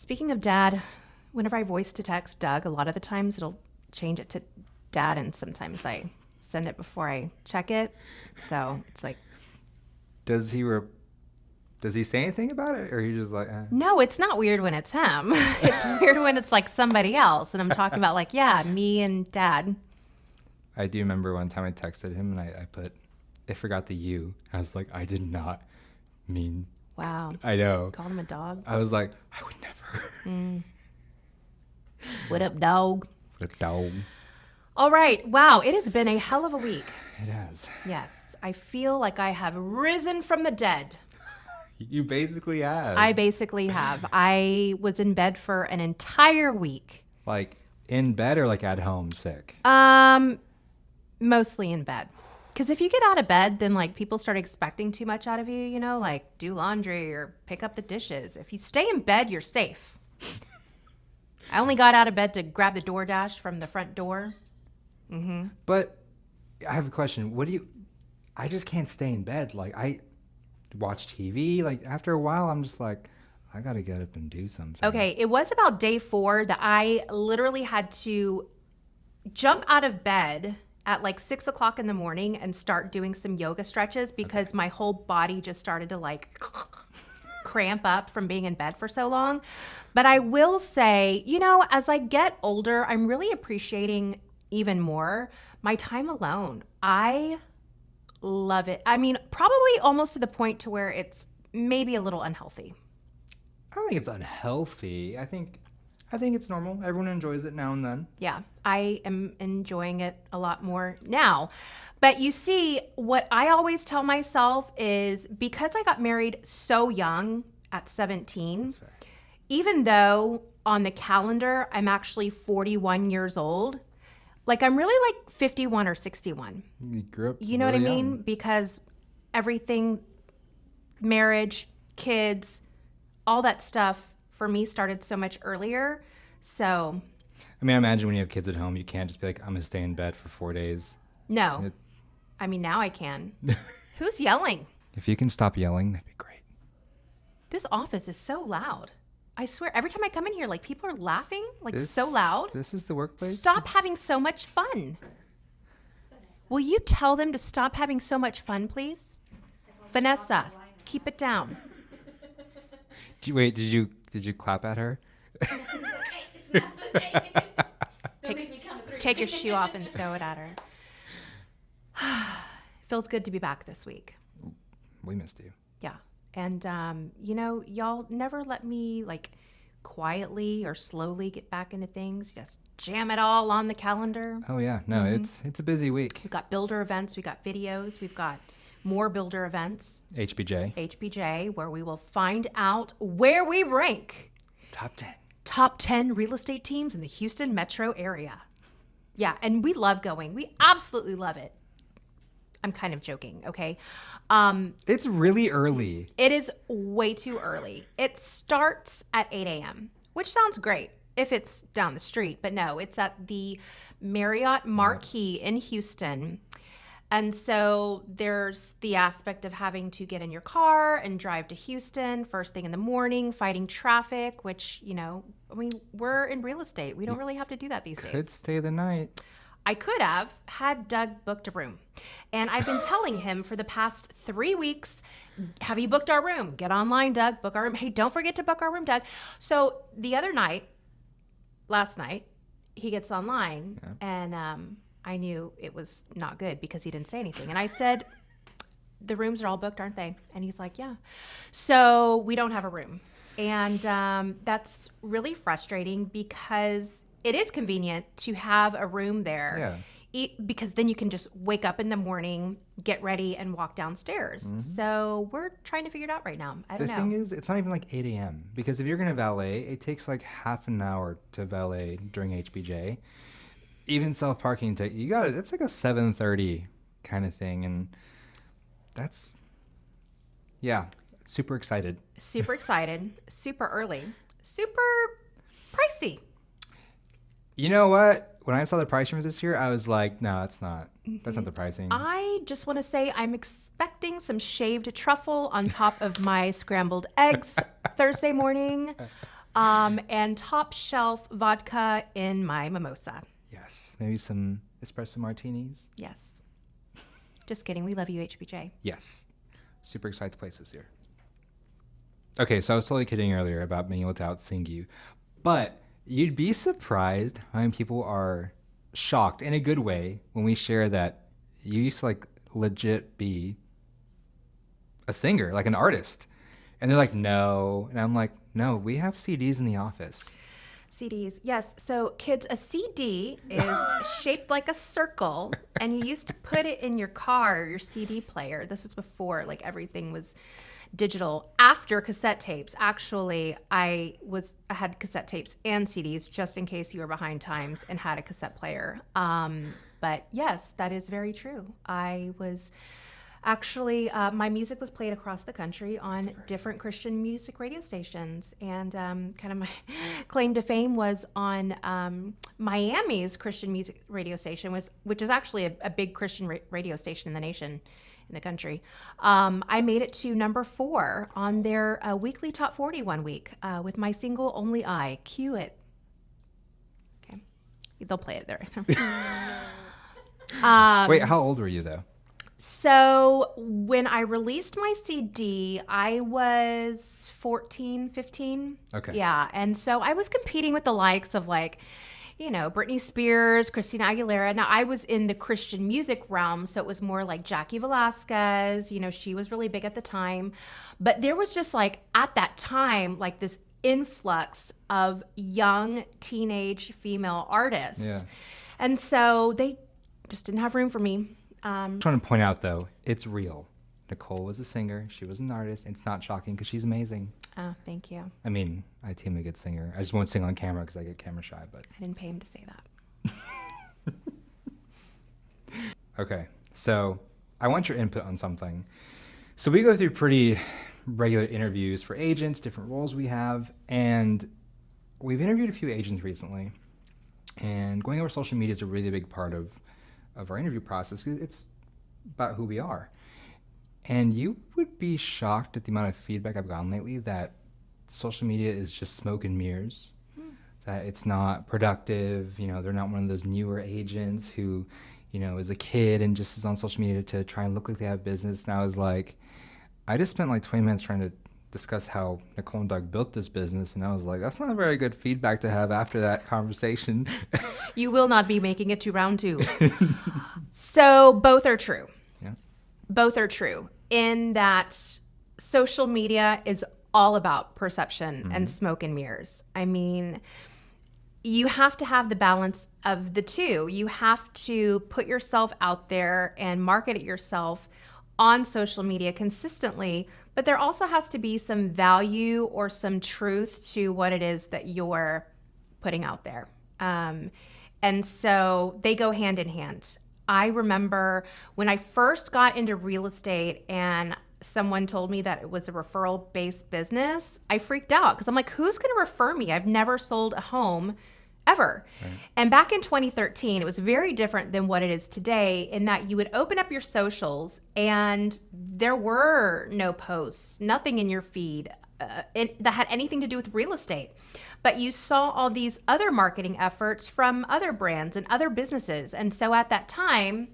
Speaking of dad, whenever I voice to text Doug, a lot of the times it'll change it to dad, and sometimes I send it before I check it. So it's like, Does he say anything about it, or he just like? no, it's not weird when it's him. It's weird when it's like somebody else, and I'm talking about like, yeah, me and dad. I do remember one time I texted him and I forgot the you. I was like, I did not mean. Wow. I know. Called him a dog. I was like, I would never. What up, dog? What a dog. All right. Wow. It has been a hell of a week. It has. Yes. I feel like I have risen from the dead. You basically have. I basically have. I was in bed for an entire week. Like in bed or like at home sick? Mostly in bed. Because if you get out of bed, then like people start expecting too much out of you, you know, like do laundry or pick up the dishes. If you stay in bed, you're safe. I only got out of bed to grab the DoorDash from the front door. But I have a question. I just can't stay in bed. Like I watch TV. Like after a while, I'm just like, I gotta get up and do something. Okay, it was about day 4 that I literally had to jump out of bed at like 6 o'clock in the morning and start doing some yoga stretches because my whole body just started to like cramp up from being in bed for so long. But I will say, you know, as I get older, I'm really appreciating even more my time alone. I love it. I mean, probably almost to the point to where it's maybe a little unhealthy. I don't think it's unhealthy. I think it's normal. Everyone enjoys it now and then. Yeah, I am enjoying it a lot more now. But you see, what I always tell myself is because I got married so young at 17, even though on the calendar I'm actually 41 years old, like I'm really like 51 or 61. You grew up. You know what I really mean? young. Because everything, marriage, kids, all that stuff for me started so much earlier. So, I mean, I imagine when you have kids at home, you can't just be like, I'm gonna stay in bed for 4 days. no. It- I mean, now I can. Who's yelling? If you can stop yelling, that'd be great. This office is so loud. I swear, every time I come in here, like people are laughing, like so loud. This is the workplace. Stop having so much fun. Will you tell them to stop having so much fun, please? Vanessa, keep it down. Wait, did you clap at her? Take your shoe off and throw it at her. Feels good to be back this week. We missed you. Yeah. And, you know, y'all never let me like quietly or slowly get back into things. Just jam it all on the calendar. Oh yeah, no, it's a busy week. We've got builder events. We've got videos. We've got more builder events. HBJ. HBJ, where we will find out where we rank. Top 10. Top 10 real estate teams in the Houston metro area. Yeah, and we love going. We absolutely love it. I'm kind of joking, okay? It's really early. It is way too early. It starts at 8 a.m., which sounds great if it's down the street, but no, it's at the Marriott Marquis in Houston. And so there's the aspect of having to get in your car and drive to Houston first thing in the morning, fighting traffic, which, you know, I mean, we're in real estate. We don't really have to do that these days. Could stay the night. I could have had Doug booked a room. And I've been telling him for the past 3 weeks, have you booked our room? Get online, Doug, book our room. Hey, don't forget to book our room, Doug. So the other night, last night, he gets online and I knew it was not good because he didn't say anything. And I said, the rooms are all booked, aren't they? And he's like, yeah. So we don't have a room. And that's really frustrating because it is convenient to have a room there. Yeah. Because then you can just wake up in the morning, get ready, and walk downstairs. So we're trying to figure it out right now. I don't The know. thing is, it's not even like 8 a.m. because if you're going to valet, it takes like half an hour to valet during HBJ. Even self-parking, you got it. It's like a 7:30 kind of thing. And that's, yeah, super excited. Super excited, super early, super pricey. You know what? When I saw the pricing for this year, I was like, no, that's not the pricing. I just want to say I'm expecting some shaved truffle on top of my scrambled eggs Thursday morning. and top shelf vodka in my mimosa. Yes. Maybe some espresso martinis. Yes. Just kidding. We love you, HBJ. Yes. Super excited to place this here. Okay, so I was totally kidding earlier about being able to out-sing you, but you'd be surprised how many people are shocked in a good way when we share that you used to like legit be a singer, like an artist. And they're like, no. And I'm like, no, we have CDs in the office. CDs. Yes. So, kids, a CD is shaped like a circle, and you used to put it in your car or your CD player. This was before like everything was digital. After cassette tapes, actually, I had cassette tapes and CDs just in case you were behind times and had a cassette player. But yes, that is very true. I was actually, my music was played across the country on different Christian music radio stations. And kind of my claim to fame was on Miami's Christian music radio station, which is actually a big Christian radio station in the nation, in the country. I made it to number 4 on their weekly top 40 one week with my single Only I. Cue it. Okay. They'll play it there. Wait, how old were you though? So when I released my CD, I was 14, 15. Okay. Yeah. And so I was competing with the likes of like, you know, Britney Spears, Christina Aguilera. Now I was in the Christian music realm, so it was more like Jackie Velasquez, you know, she was really big at the time. But there was just like at that time, like this influx of young teenage female artists. Yeah. And so they just didn't have room for me. I'm trying to point out though, it's real. Nicole was a singer. She was an artist. It's not shocking because she's amazing. Oh, thank you. I mean, I team a good singer. I just won't sing on camera because I get camera shy. But I didn't pay him to say that. okay, so I want your input on something. So we go through pretty regular interviews for agents, different roles we have, and we've interviewed a few agents recently. And going over social media is a really big part of our interview process. It's about who we are. And you would be shocked at the amount of feedback I've gotten lately that social media is just smoke and mirrors, that it's not productive. You know, they're not one of those newer agents who, you know, is a kid and just is on social media to try and look like they have business. And I was like, I just spent like 20 minutes trying to discuss how Nicole and Doug built this business. And I was like, that's not very good feedback to have after that conversation. You will not be making it to round 2. So both are true. Yeah. Both are true in that social media is all about perception and smoke and mirrors. I mean, you have to have the balance of the two. You have to put yourself out there and market it yourself on social media consistently, but there also has to be some value or some truth to what it is that you're putting out there. And so they go hand in hand. I remember when I first got into real estate and someone told me that it was a referral-based business, I freaked out because I'm like, who's going to refer me? I've never sold a home ever. Right. And back in 2013, it was very different than what it is today in that you would open up your socials and there were no posts, nothing in your feed that had anything to do with real estate. But you saw all these other marketing efforts from other brands and other businesses. And so at that time,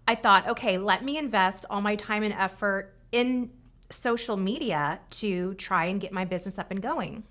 I thought, okay, let me invest all my time and effort in social media to try and get my business up and going.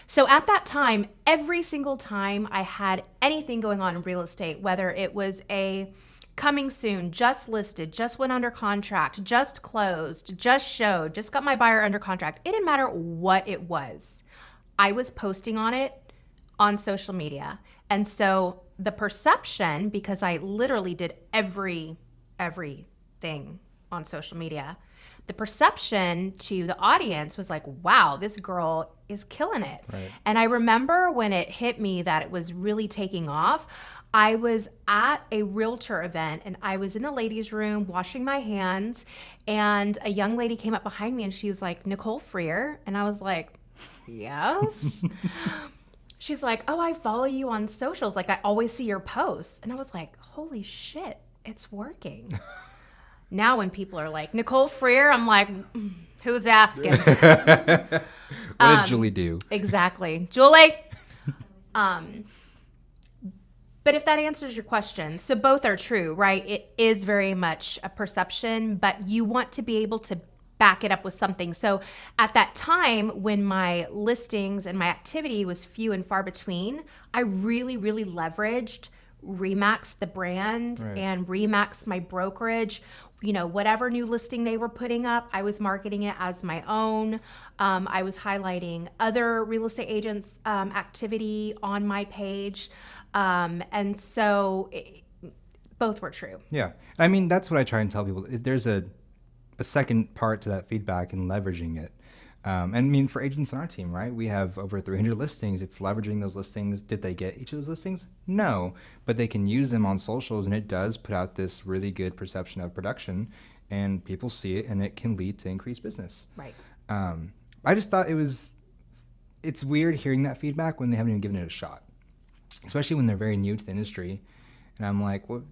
So at that time, every single time I had anything going on in real estate, whether it was a coming soon, just listed, just went under contract, just closed, just showed, just got my buyer under contract, it didn't matter what it was. I was posting on it on social media. And so the perception, because I literally did everything on social media, the perception to the audience was like, wow, this girl is killing it. Right. And I remember when it hit me that it was really taking off, I was at a realtor event and I was in the ladies' room washing my hands, and a young lady came up behind me and she was like, Nicole Freer? And I was like, yes. She's like, oh, I follow you on socials. Like, I always see your posts. And I was like, holy shit, it's working. Now when people are like, Nicole Freer, I'm like, who's asking? What did Julie do? Exactly. Julie. But if that answers your question, so both are true, right? It is very much a perception, but you want to be able to back it up with something. So at that time when my listings and my activity was few and far between, I really, really leveraged Remax the brand Right. and Remax my brokerage. You know, whatever new listing they were putting up, I was marketing it as my own. I was highlighting other real estate agents' activity on my page. And so both were true. Yeah. I mean, that's what I try and tell people. There's a second part to that feedback and leveraging it. And I mean, for agents on our team, right? We have over 300 listings. It's leveraging those listings. Did they get each of those listings? No, but they can use them on socials, and it does put out this really good perception of production, and people see it, and it can lead to increased business. Right. I just thought it's weird hearing that feedback when they haven't even given it a shot, especially when they're very new to the industry. And I'm like, well,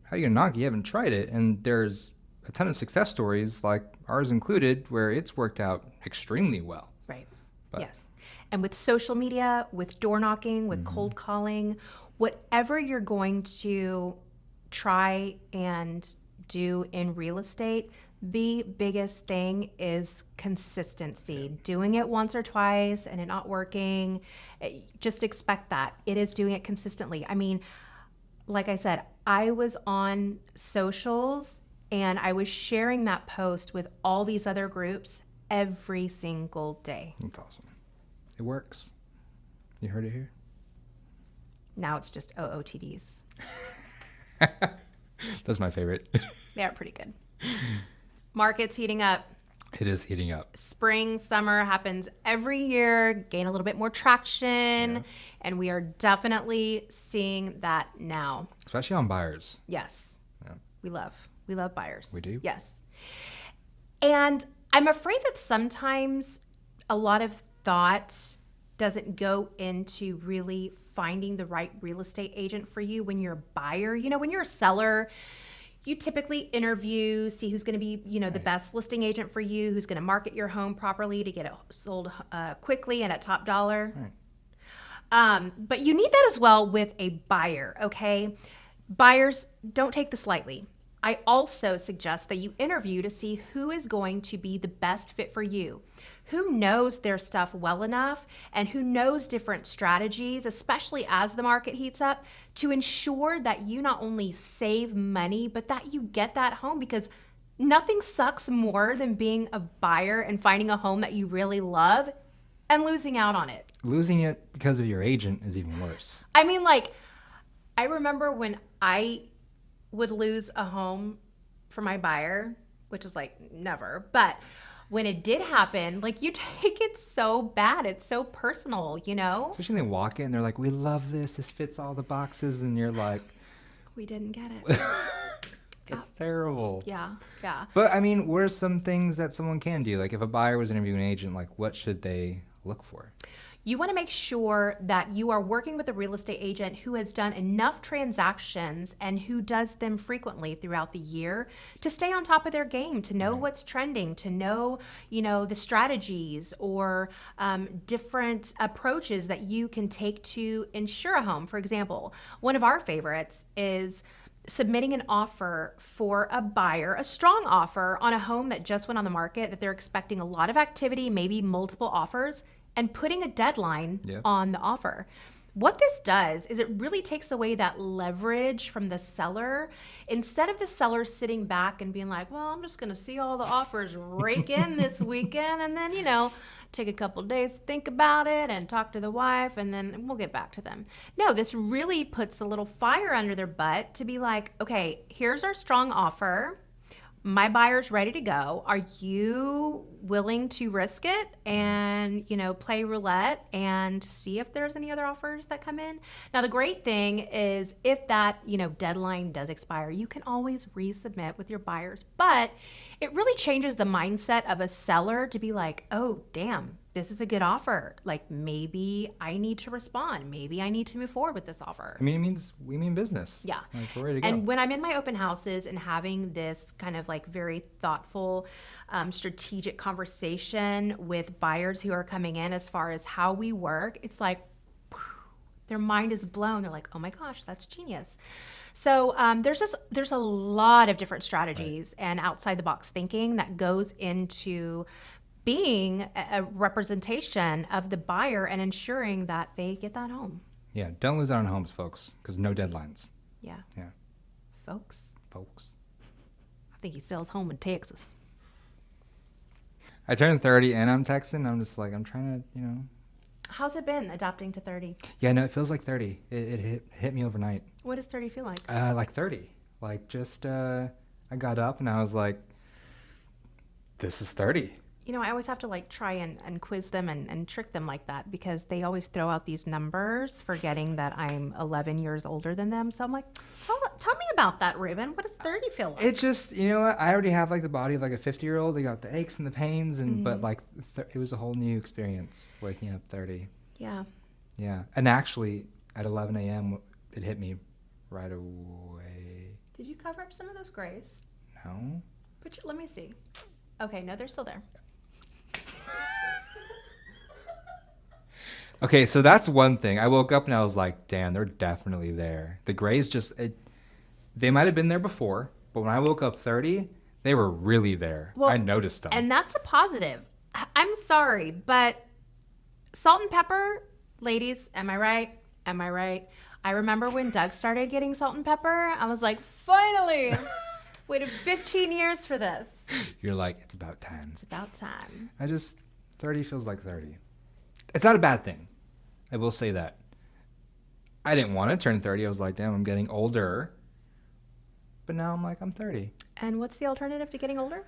how are you gonna knock it? You haven't tried it. And there's a ton of success stories, like ours included, where it's worked out extremely well. Right. But- Yes. And with social media, with door knocking, with cold calling, whatever you're going to try and do in real estate, the biggest thing is consistency. Doing it once or twice and it not working, just expect that. It is doing it consistently. I mean, like I said, I was on socials and I was sharing that post with all these other groups every single day. That's awesome. It works. You heard it here. Now it's just OOTDs. That's my favorite. They're pretty good. Market's heating up. It is heating up. Spring, summer happens every year, gain a little bit more traction, and we are definitely seeing that now. Especially on buyers. Yes. Yeah. We love buyers. We do? Yes. And I'm afraid that sometimes a lot of thought doesn't go into really finding the right real estate agent for you when you're a buyer. You know, when you're a seller, you typically interview, see who's going to be, you know, the best listing agent for you, who's going to market your home properly to get it sold quickly and at top dollar. Right. But you need that as well with a buyer, okay? Buyers, don't take this lightly. I also suggest that you interview to see who is going to be the best fit for you. Who knows their stuff well enough and who knows different strategies, especially as the market heats up, to ensure that you not only save money, but that you get that home, because nothing sucks more than being a buyer and finding a home that you really love and losing out on it. Losing it because of your agent is even worse. I mean, like, I remember when I would lose a home for my buyer, which was like never, but when it did happen, like, you take it so bad. It's so personal, you know? Especially when they walk in, they're like, we love this. This fits all the boxes. And you're like, We didn't get it. it's terrible. Yeah, yeah. But I mean, what are some things that someone can do? Like if a buyer was interviewing an agent, like what should they look for? You want to make sure that you are working with a real estate agent who has done enough transactions and who does them frequently throughout the year to stay on top of their game, to know what's trending, to know, you know, the strategies or different approaches that you can take to insure a home. For example, one of our favorites is submitting an offer for a buyer, a strong offer on a home that just went on the market, that they're expecting a lot of activity, maybe multiple offers, and putting a deadline on the offer. What this does is it really takes away that leverage from the seller. Instead of the seller sitting back and being like, well, I'm just going to see all the offers rake in this weekend and then, you know, take a couple days to think about it and talk to the wife and then we'll get back to them. No, this really puts a little fire under their butt to be like, okay, here's our strong offer. My buyer's ready to go. Are you willing to risk it and, you know, play roulette and see if there's any other offers that come in? Now, the great thing is if that, you know, deadline does expire, you can always resubmit with your buyers. But it really changes the mindset of a seller to be like, oh, damn, this is a good offer. Like, maybe I need to respond. Maybe I need to move forward with this offer. I mean, we mean business. Yeah. Like, we're ready to go. And when I'm in my open houses and having this kind of like very thoughtful, strategic conversation with buyers who are coming in as far as how we work, it's like their mind is blown. They're like, oh my gosh, that's genius. So there's a lot of different strategies and outside the box thinking that goes into being a representation of the buyer and ensuring that they get that home. Yeah, don't lose out on homes, folks, because no deadlines. Yeah. Yeah, Folks, folks. I think he sells home in Texas. I turned 30 and I'm texting. I'm just like, I'm trying to, How's it been adapting to 30? Yeah, no, it feels like 30. It hit me overnight. What does 30 feel like? Like 30. Like just, I got up and I was like, this is 30. You know, I always have to like try and quiz them and trick them like that because they always throw out these numbers, forgetting that I'm 11 years older than them. So I'm like, tell me about that, Ruben. What does 30 feel like? It just, you know what? I already have like the body of like a 50-year-old. I got the aches and the pains, and but like it was a whole new experience waking up 30. Yeah. Yeah, and actually at 11 a.m. it hit me right away. Did you cover up some of those grays? No. Let me see. Okay, no, they're still there. Okay, so that's one thing. I woke up and I was like, damn, they're definitely there. The grays they might have been there before, but when I woke up 30, they were really there. Well, I noticed them. And that's a positive. I'm sorry, but salt and pepper, ladies, am I right? Am I right? I remember when Doug started getting salt and pepper, I was like, finally, waited 15 years for this. You're like, it's about time. It's about time. 30 feels like 30. It's not a bad thing. I will say that. I didn't want to turn 30. I was like, damn, I'm getting older. But now I'm like, I'm 30. And what's the alternative to getting older?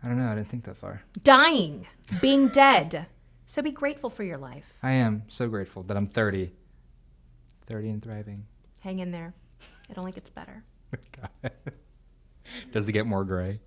I don't know. I didn't think that far. Dying, being dead. So be grateful for your life. I am so grateful that I'm 30. 30 and thriving. Hang in there. It only gets better. Does it get more gray?